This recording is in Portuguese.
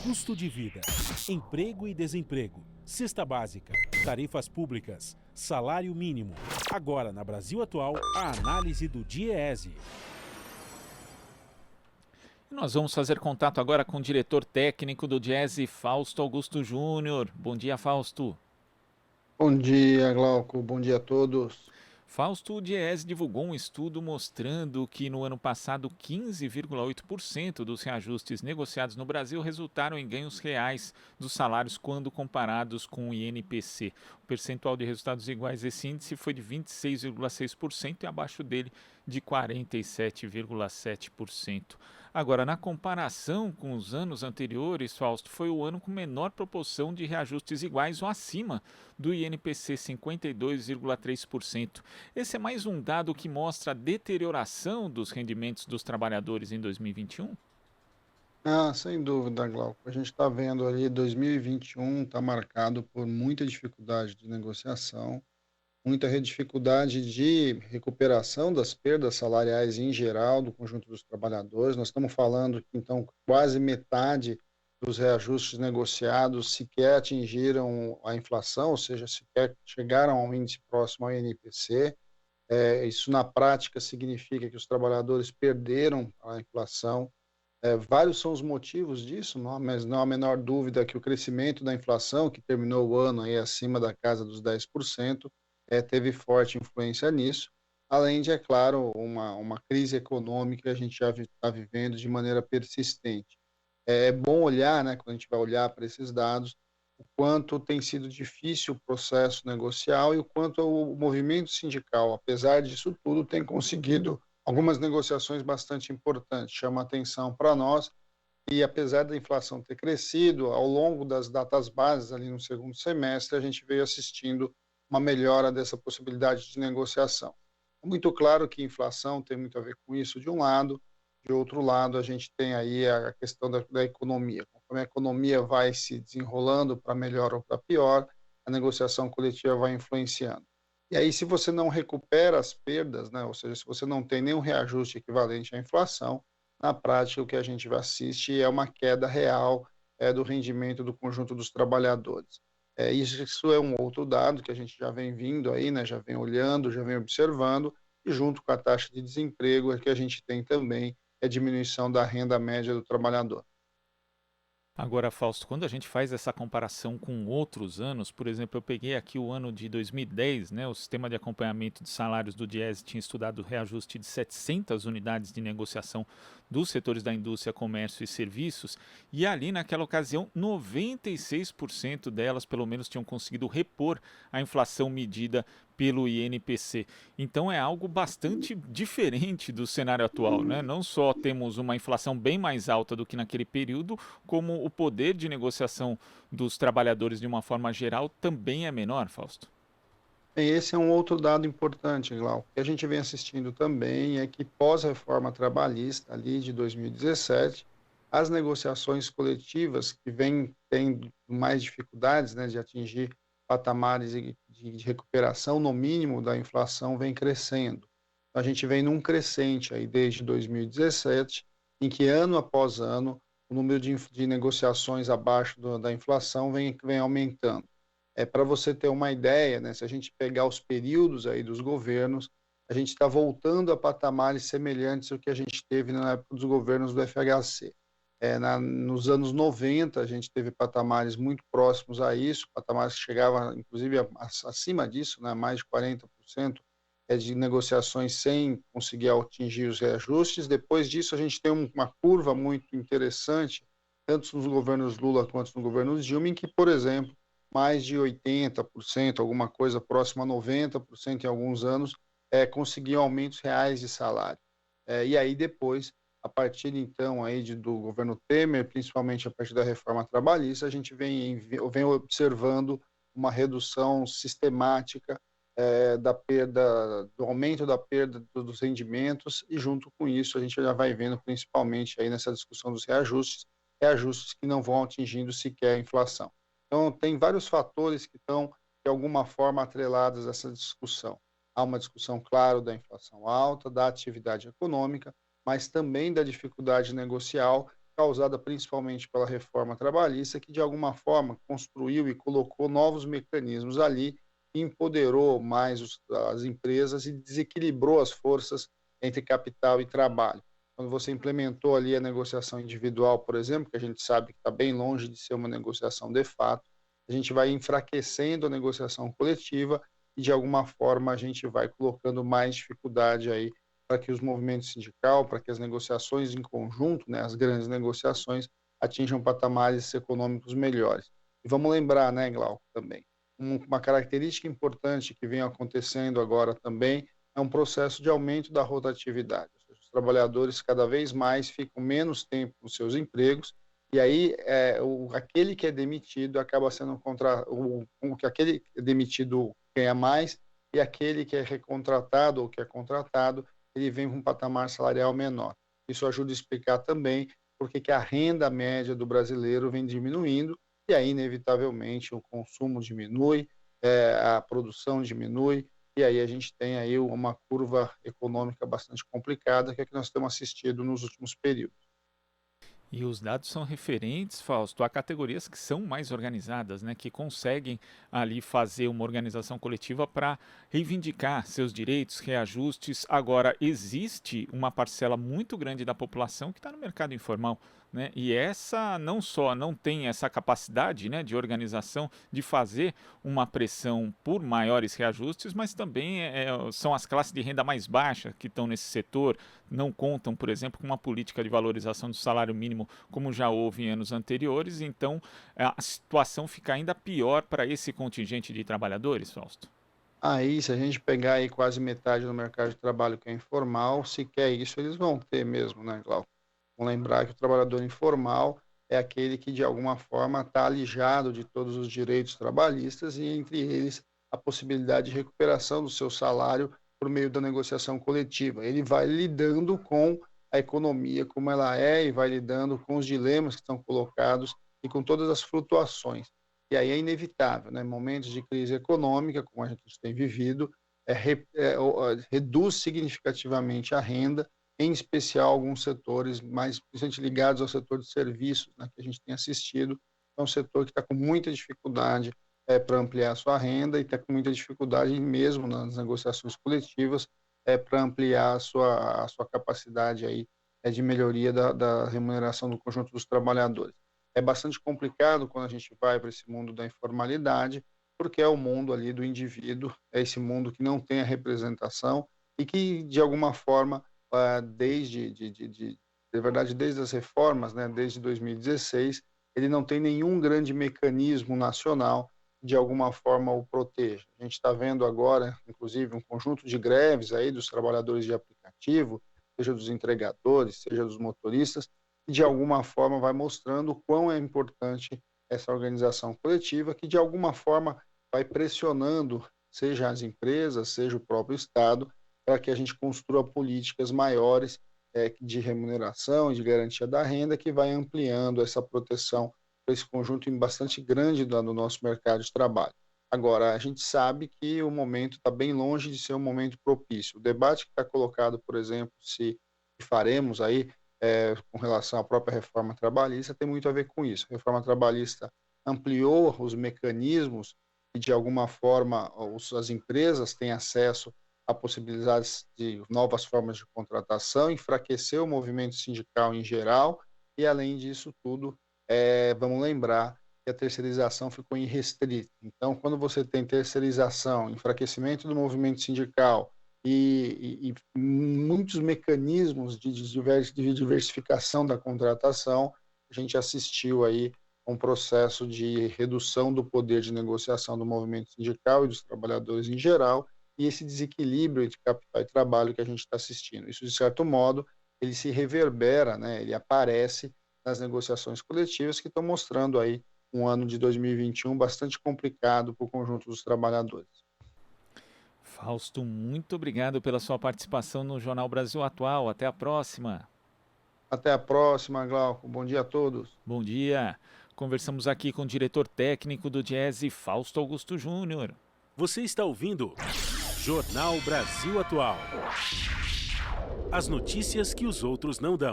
Custo de vida, emprego e desemprego, cesta básica, tarifas públicas, salário mínimo. Agora, na Brasil Atual, a análise do DIEESE. Nós vamos fazer contato agora com o diretor técnico do DIEESE, Fausto Augusto Júnior. Bom dia, Fausto. Bom dia, Glauco. Bom dia a todos. Fausto, o DIEESE divulgou um estudo mostrando que no ano passado 15,8% dos reajustes negociados no Brasil resultaram em ganhos reais dos salários quando comparados com o INPC. O percentual de resultados iguais desse índice foi de 26,6% e abaixo dele de 47,7%. Agora, na comparação com os anos anteriores, Fausto, foi o ano com menor proporção de reajustes iguais ou acima do INPC, 52,3%. Esse é mais um dado que mostra a deterioração dos rendimentos dos trabalhadores em 2021? Sem dúvida, Glauco. A gente está vendo ali 2021 está marcado por muita dificuldade de negociação, muita dificuldade de recuperação das perdas salariais em geral do conjunto dos trabalhadores. Nós estamos falando que, então, quase metade dos reajustes negociados sequer atingiram a inflação, ou seja, sequer chegaram ao índice próximo ao INPC. Isso, na prática, significa que os trabalhadores perderam a inflação. Vários são os motivos disso, mas não há a menor dúvida que o crescimento da inflação, que terminou o ano aí acima da casa dos 10%, teve forte influência nisso, além de, é claro, uma crise econômica que a gente já está vivendo de maneira persistente. É bom olhar, né, quando a gente vai olhar para esses dados, o quanto tem sido difícil o processo negocial e o quanto o movimento sindical, apesar disso tudo, tem conseguido algumas negociações bastante importantes. Chama atenção para nós e, apesar da inflação ter crescido, ao longo das datas bases, ali no segundo semestre, a gente veio assistindo uma melhora dessa possibilidade de negociação. É muito claro que a inflação tem muito a ver com isso, de um lado. De outro lado, a gente tem aí a questão da economia. Conforme a economia vai se desenrolando para melhor ou para pior, a negociação coletiva vai influenciando. E aí, se você não recupera as perdas, né, ou seja, se você não tem nenhum reajuste equivalente à inflação, na prática o que a gente assiste é uma queda real do rendimento do conjunto dos trabalhadores. Isso é um outro dado que a gente já vem vindo aí, né, já vem olhando, já vem observando, e junto com a taxa de desemprego é que a gente tem também a diminuição da renda média do trabalhador. Agora, Fausto, quando a gente faz essa comparação com outros anos, por exemplo, eu peguei aqui o ano de 2010, né, o sistema de acompanhamento de salários do DIEESE tinha estudado o reajuste de 700 unidades de negociação dos setores da indústria, comércio e serviços, e ali naquela ocasião 96% delas pelo menos tinham conseguido repor a inflação medida pelo INPC. Então é algo bastante diferente do cenário atual, né? Não só temos uma inflação bem mais alta do que naquele período, como o poder de negociação dos trabalhadores de uma forma geral também é menor, Fausto. Esse é um outro dado importante, Glauco. O que a gente vem assistindo também é que pós-reforma trabalhista, ali de 2017, as negociações coletivas que vêm tendo mais dificuldades, né, de atingir patamares de recuperação, no mínimo, da inflação, vem crescendo. A gente vem num crescente aí desde 2017, em que ano após ano o número de negociações abaixo da inflação vem aumentando. Para você ter uma ideia, né, se a gente pegar os períodos aí dos governos, a gente está voltando a patamares semelhantes ao que a gente teve na época dos governos do FHC. Nos anos 90, a gente teve patamares muito próximos a isso, patamares que chegavam, inclusive, acima disso, né, mais de 40% de negociações sem conseguir atingir os reajustes. Depois disso, a gente tem uma curva muito interessante, tanto nos governos Lula quanto nos governos Dilma, em que, por exemplo, mais de 80%, alguma coisa próxima a 90% em alguns anos, conseguiam aumentos reais de salário. E aí depois, a partir então aí do governo Temer, principalmente a partir da reforma trabalhista, a gente vem observando uma redução sistemática da perda, do aumento da perda dos rendimentos, e junto com isso a gente já vai vendo principalmente aí nessa discussão dos reajustes que não vão atingindo sequer a inflação. Então, tem vários fatores que estão, de alguma forma, atrelados a essa discussão. Há uma discussão, claro, da inflação alta, da atividade econômica, mas também da dificuldade negocial causada principalmente pela reforma trabalhista, que de alguma forma construiu e colocou novos mecanismos ali, e empoderou mais as empresas e desequilibrou as forças entre capital e trabalho. Quando você implementou ali a negociação individual, por exemplo, que a gente sabe que está bem longe de ser uma negociação de fato, a gente vai enfraquecendo a negociação coletiva e, de alguma forma, a gente vai colocando mais dificuldade aí para que os movimentos sindical, para que as negociações em conjunto, né, as grandes negociações, atinjam patamares econômicos melhores. E vamos lembrar, né, Glauco, também, uma característica importante que vem acontecendo agora também é um processo de aumento da rotatividade. Ou seja, os trabalhadores cada vez mais ficam menos tempo nos seus empregos, e aí aquele que é demitido acaba sendo aquele que é demitido ganha mais, e aquele que é recontratado ou que é contratado, ele vem com um patamar salarial menor. Isso ajuda a explicar também porque que a renda média do brasileiro vem diminuindo, e aí, inevitavelmente, o consumo diminui, a produção diminui, e aí a gente tem aí uma curva econômica bastante complicada, que é que nós temos assistido nos últimos períodos. E os dados são referentes, Fausto, a categorias que são mais organizadas, né, que conseguem ali fazer uma organização coletiva para reivindicar seus direitos, reajustes. Agora, existe uma parcela muito grande da população que está no mercado informal, né, e essa não só não tem essa capacidade, né, de organização, de fazer uma pressão por maiores reajustes, mas também são as classes de renda mais baixa que estão nesse setor, não contam, por exemplo, com uma política de valorização do salário mínimo como já houve em anos anteriores, então a situação fica ainda pior para esse contingente de trabalhadores, Fausto. Aí, se a gente pegar aí quase metade do mercado de trabalho que é informal, sequer isso eles vão ter mesmo, né, Glauco? Vamos lembrar que o trabalhador informal é aquele que, de alguma forma, está alijado de todos os direitos trabalhistas e, entre eles, a possibilidade de recuperação do seu salário por meio da negociação coletiva. Ele vai lidando com a economia como ela é e vai lidando com os dilemas que estão colocados e com todas as flutuações. E aí é inevitável, né? Momentos de crise econômica, como a gente tem vivido, reduz significativamente a renda, em especial alguns setores mais principalmente ligados ao setor de serviços, né, que a gente tem assistido. É um setor que está com muita dificuldade para ampliar a sua renda e está com muita dificuldade mesmo nas negociações coletivas para ampliar a sua capacidade aí, de melhoria da remuneração do conjunto dos trabalhadores. É bastante complicado quando a gente vai para esse mundo da informalidade, porque é o mundo ali do indivíduo, é esse mundo que não tem a representação e que, de alguma forma, na verdade, desde as reformas, né, desde 2016, ele não tem nenhum grande mecanismo nacional que, de alguma forma, o proteja. A gente está vendo agora, inclusive, um conjunto de greves aí dos trabalhadores de aplicativo, seja dos entregadores, seja dos motoristas, que, de alguma forma, vai mostrando o quão é importante essa organização coletiva, que, de alguma forma, vai pressionando, seja as empresas, seja o próprio Estado, para que a gente construa políticas maiores de remuneração e de garantia da renda, que vai ampliando essa proteção para esse conjunto bastante grande no nosso mercado de trabalho. Agora, a gente sabe que o momento está bem longe de ser um momento propício. O debate que está colocado, por exemplo, se faremos aí com relação à própria reforma trabalhista, tem muito a ver com isso. A reforma trabalhista ampliou os mecanismos e, de alguma forma, as empresas têm acesso a possibilidades de novas formas de contratação, enfraqueceu o movimento sindical em geral e, além disso tudo, vamos lembrar que a terceirização ficou irrestrita. Então, quando você tem terceirização, enfraquecimento do movimento sindical e muitos mecanismos de diversificação da contratação, a gente assistiu aí a um processo de redução do poder de negociação do movimento sindical e dos trabalhadores em geral, e esse desequilíbrio entre capital e trabalho que a gente está assistindo. Isso, de certo modo, ele se reverbera, né? Ele aparece nas negociações coletivas que estão mostrando aí um ano de 2021 bastante complicado para o conjunto dos trabalhadores. Fausto, muito obrigado pela sua participação no Jornal Brasil Atual. Até a próxima. Até a próxima, Glauco. Bom dia a todos. Bom dia. Conversamos aqui com o diretor técnico do Diese, Fausto Augusto Júnior. Você está ouvindo Jornal Brasil Atual. As notícias que os outros não dão.